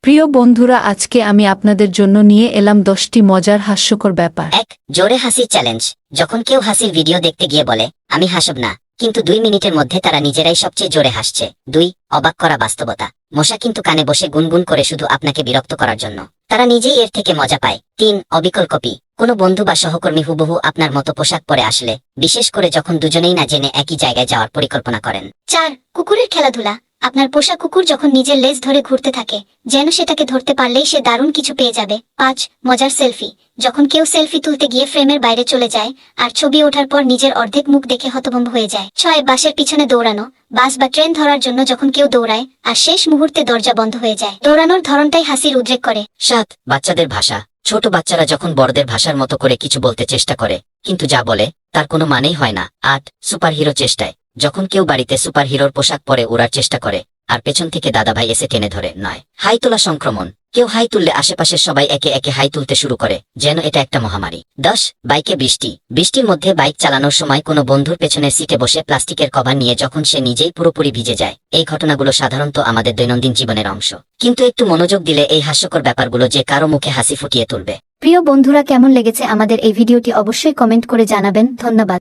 প্রিয় বন্ধুরা, আজকে আমি আপনাদের জন্য নিয়ে এলাম 10টি মজার হাস্যকর ব্যাপার। 1. জোরে হাসি চ্যালেঞ্জ। যখন কেউ হাসির ভিডিও দেখতে গিয়ে বলে আমি হাসব না, কিন্তু 2 মিনিটের মধ্যে তারা নিজেরাই সবচেয়ে জোরে হাসছে। 2. অবাক করা বাস্তবতা। মশা কিন্তু কানে বসে গুনগুন করে শুধু আপনাকে বিরক্ত করার জন্য, তারা নিজেই এর থেকে মজা পায়। 3. অবিকল কপি। কোনো বন্ধু বা সহকর্মী হুবহু আপনার মতো পোশাক পরে আসলে, বিশেষ করে যখন দুজনেই না জেনে একই জায়গায় যাওয়ার পরিকল্পনা করেন। 4. কুকুরের খেলাধুলা। আপনার পোষা কুকুর যখন নিজের লেজ ধরে ঘুরতে থাকে, যেন সেটাকে ধরতে পারলেই সে দারুণ কিছু পেয়ে যাবে। 5. মজার সেলফি। যখন কেউ সেলফি তুলতে গিয়ে ফ্রেমের বাইরে চলে যায় আর ছবি ওঠার পর নিজের অর্ধেক মুখ দেখে হতভম্ব হয়ে যায়। 6. বাসের পিছনে দৌড়ানো। বাস বা ট্রেন ধরার জন্য যখন কেউ দৌড়ায় আর শেষ মুহূর্তে দরজা বন্ধ হয়ে যায়, দৌড়ানোর ধরনটাই হাসির উদ্রেক করে। 7. বাচ্চাদের ভাষা। ছোট বাচ্চারা যখন বড়দের ভাষার মতো করে কিছু বলতে চেষ্টা করে, কিন্তু যা বলে তার কোনো মানেই হয় না। 8. সুপারহিরো চেষ্টায়। যখন কেউ বাড়িতে সুপারহিরোর পোশাক পরে উড়ার চেষ্টা করে আর পেছন থেকে দাদাভাই এসে টেনে ধরে। 9. হাই তোলা সংক্রমণ। কেউ হাই তুললে আশেপাশের সবাই একে একে হাই তুলতে শুরু করে, যেন এটা একটা মহামারী। 10. বাইকে বৃষ্টি। বৃষ্টির মধ্যে বাইক চালানোর সময় কোনো বন্ধুর পেছনের সিটে বসে প্লাস্টিকের কভার নিয়ে যখন সে নিজেই পুরোপুরি ভিজে যায়। এই ঘটনাগুলো সাধারণত আমাদের দৈনন্দিন জীবনের অংশ, কিন্তু একটু মনোযোগ দিলে এই হাস্যকর ব্যাপারগুলো যে কারো মুখে হাসি ফুটিয়ে তুলবে। প্রিয় বন্ধুরা, কেমন লেগেছে আমাদের এই ভিডিওটি অবশ্যই কমেন্ট করে জানাবেন। ধন্যবাদ।